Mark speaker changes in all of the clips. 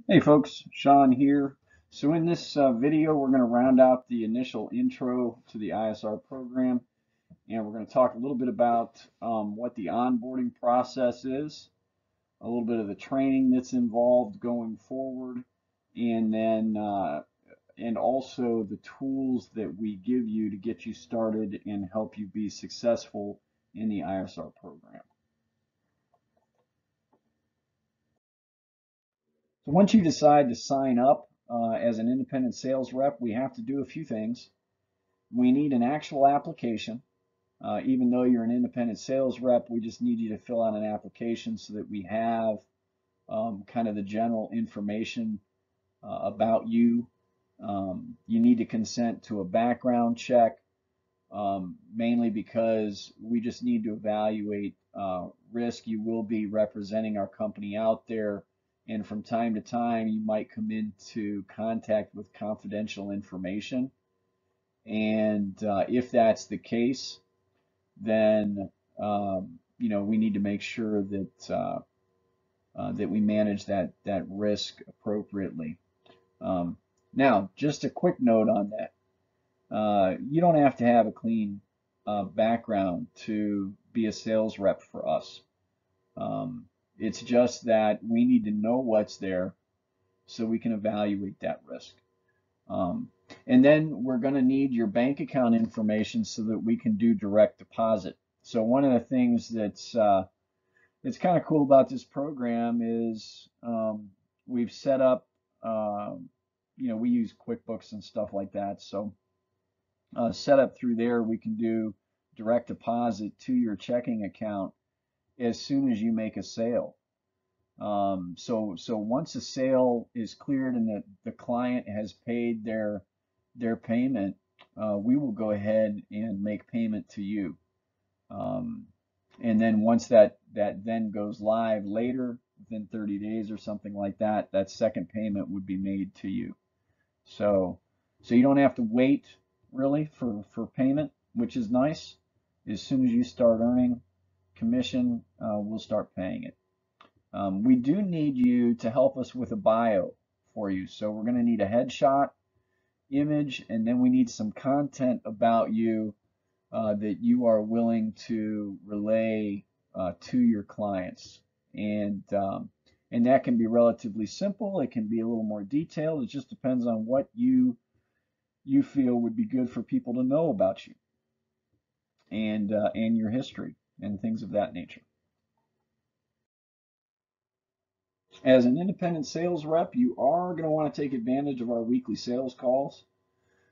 Speaker 1: Hey folks, Sean here. So in this video, we're going to round out the initial intro to the ISR program, and we're going to talk a little bit about what the onboarding process is, a little bit of the training that's involved going forward, and then and also the tools that we give you to get you started and help you be successful in the ISR program. So once you decide to sign up as an independent sales rep, we have to do a few things. We need an actual application. Even though you're an independent sales rep, we just need you to fill out an application so that we have kind of the general information about you. You need to consent to a background check, mainly because we just need to evaluate risk. You will be representing our company out there, and from time to time, you might come into contact with confidential information. And if that's the case, then we need to make sure that we manage that risk appropriately. Now, just a quick note on that. You don't have to have a clean background to be a sales rep for us. It's just that we need to know what's there so we can evaluate that risk. And then we're going to need your bank account information so that we can do direct deposit. So one of the things that's kind of cool about this program is we've set up, we use QuickBooks and stuff like that. So set up through there, we can do direct deposit to your checking account as soon as you make a sale. So once a sale is cleared and the client has paid their payment, we will go ahead and make payment to you. And then once that then goes live later, within 30 days or something like that, that second payment would be made to you. So you don't have to wait really for payment, which is nice. As soon as you start earning commission, we'll start paying it. We do need you to help us with a bio for you. So we're going to need a headshot, image, and then we need some content about you that you are willing to relay to your clients. And that can be relatively simple. It can be a little more detailed. It just depends on what you feel would be good for people to know about you and your history and things of that nature. As an independent sales rep, you are going to want to take advantage of our weekly sales calls.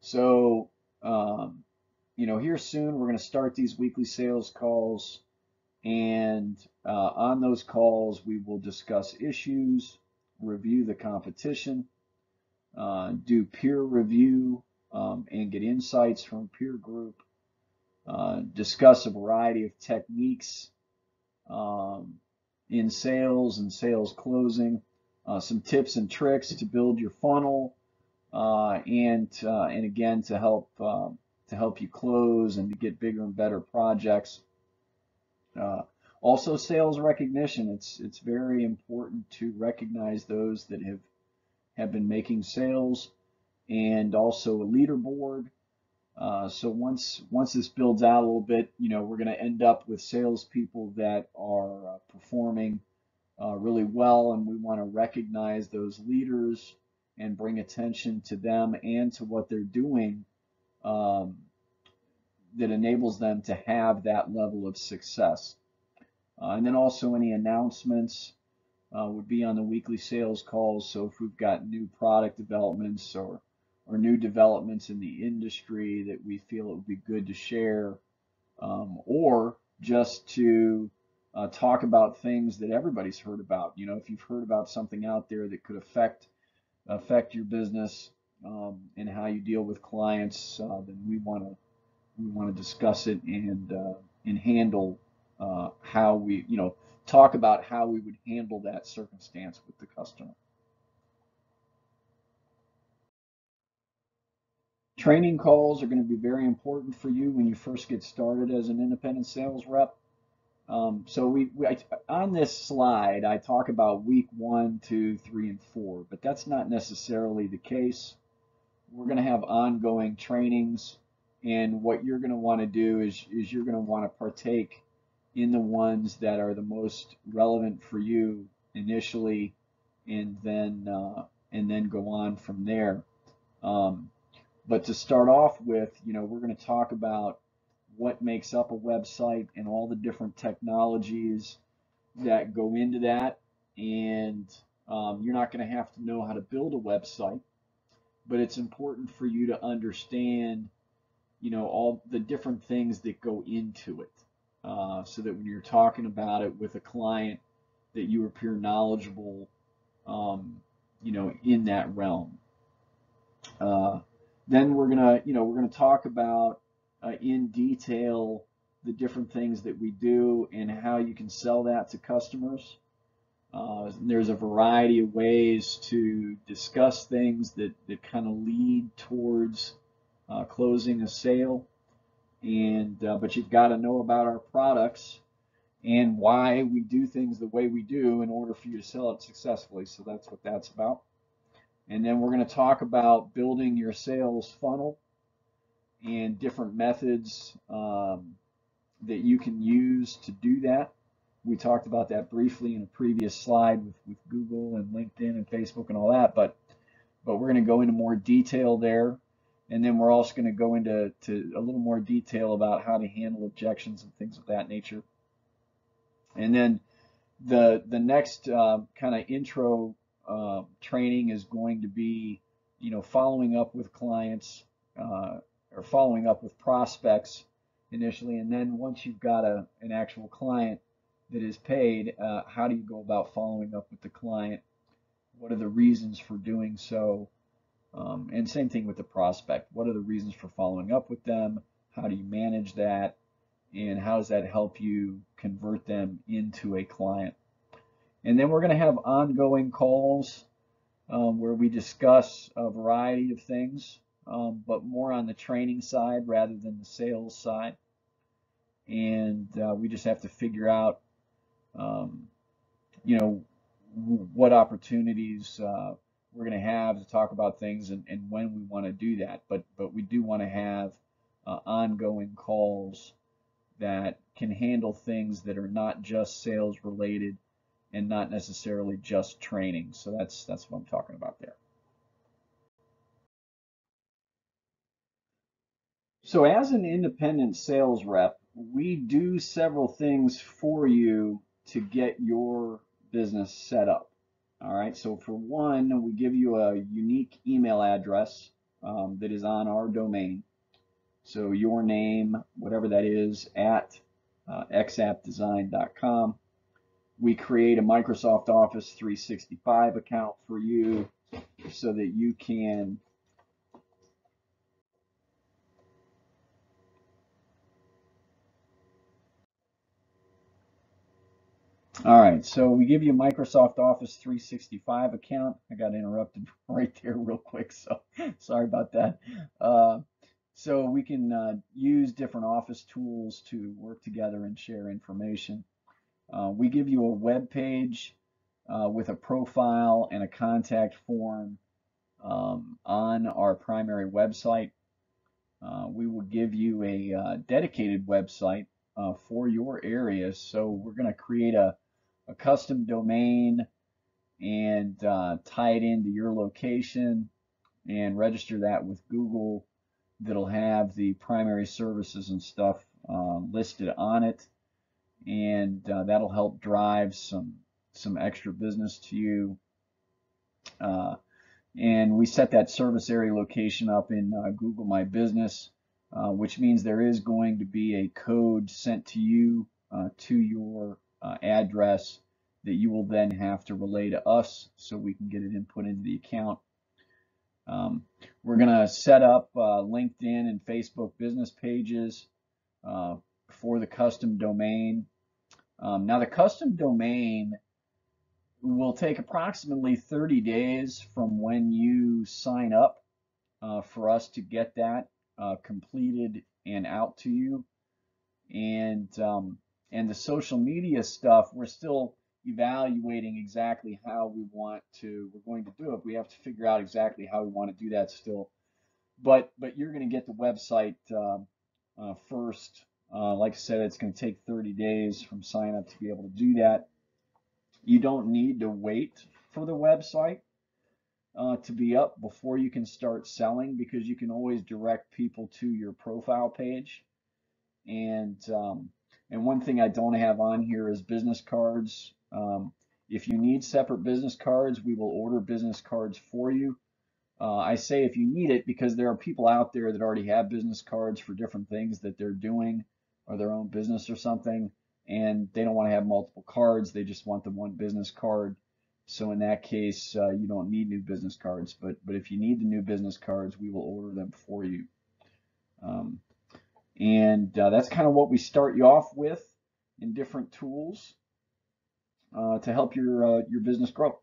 Speaker 1: So, here soon we're going to start these weekly sales calls, and on those calls we will discuss issues, review the competition, do peer review, and get insights from peer group, discuss a variety of techniques in sales and sales closing, some tips and tricks to build your funnel, and again to help you close and to get bigger and better projects. Also, sales recognition. It's very important to recognize those that have been making sales, and also a leaderboard. So once this builds out a little bit, we're going to end up with salespeople that are performing really well, and we want to recognize those leaders and bring attention to them and to what they're doing um, that enables them to have that level of success. And then also any announcements would be on the weekly sales calls. So if we've got new product developments or new developments in the industry that we feel it would be good to share, or just to talk about things that everybody's heard about. If you've heard about something out there that could affect your business and how you deal with clients, then we want to discuss it and handle how we talk about how we would handle that circumstance with the customer. Training calls are going to be very important for you when you first get started as an independent sales rep. On this slide, I talk about week 1, 2, 3, and 4, but that's not necessarily the case. We're going to have ongoing trainings, and what you're going to want to do is you're going to want to partake in the ones that are the most relevant for you initially, and then go on from there. But to start off with, we're going to talk about what makes up a website and all the different technologies that go into that. And you're not going to have to know how to build a website, but it's important for you to understand, all the different things that go into it, so that when you're talking about it with a client, that you appear knowledgeable, in that realm. Then we're gonna talk about in detail the different things that we do and how you can sell that to customers. There's a variety of ways to discuss things that kind of lead towards closing a sale, but you've got to know about our products and why we do things the way we do in order for you to sell it successfully. So that's what that's about. And then we're going to talk about building your sales funnel and different methods that you can use to do that. We talked about that briefly in a previous slide with Google and LinkedIn and Facebook and all that, but we're going to go into more detail there. And then we're also going to go into a little more detail about how to handle objections and things of that nature. And then the next kind of intro training is going to be, following up with clients or following up with prospects initially. And then once you've got an actual client that is paid, how do you go about following up with the client? What are the reasons for doing so? And same thing with the prospect. What are the reasons for following up with them? How do you manage that? And how does that help you convert them into a client? And then we're going to have ongoing calls where we discuss a variety of things, but more on the training side rather than the sales side. And we just have to figure out, what opportunities we're going to have to talk about things and when we want to do that. But we do want to have ongoing calls that can handle things that are not just sales related and not necessarily just training. So that's what I'm talking about there. So as an independent sales rep, we do several things for you to get your business set up. All right, so for one, we give you a unique email address that is on our domain. So your name, whatever that is, at XAPPdesign.com. We create a Microsoft Office 365 account for you so that you can all right, so we give you a Microsoft Office 365 account. I got interrupted right there real quick, so sorry about that. So we can use different Office tools to work together and share information. We give you a web page with a profile and a contact form on our primary website. We will give you a dedicated website for your area. So we're going to create a custom domain and tie it into your location and register that with Google. That'll have the primary services and stuff listed on it, and that'll help drive some extra business to you. And we set that service area location up in Google My Business, which means there is going to be a code sent to you to your address that you will then have to relay to us so we can get it input into the account. We're going to set up LinkedIn and Facebook business pages for the custom domain. Now the custom domain will take approximately 30 days from when you sign up for us to get that completed and out to you. And And the social media stuff, we're still evaluating exactly how we're going to do it. We have to figure out exactly how we want to do that still. But you're going to get the website first. Like I said, it's going to take 30 days from sign up to be able to do that. You don't need to wait for the website to be up before you can start selling, because you can always direct people to your profile page. And one thing I don't have on here is business cards. If you need separate business cards, we will order business cards for you. I say if you need it because there are people out there that already have business cards for different things that they're doing, or their own business or something, and they don't want to have multiple cards. They just want the one business card. So in that case, you don't need new business cards. But if you need the new business cards, we will order them for you. Um, and that's kind of what we start you off with in different tools to help your business grow.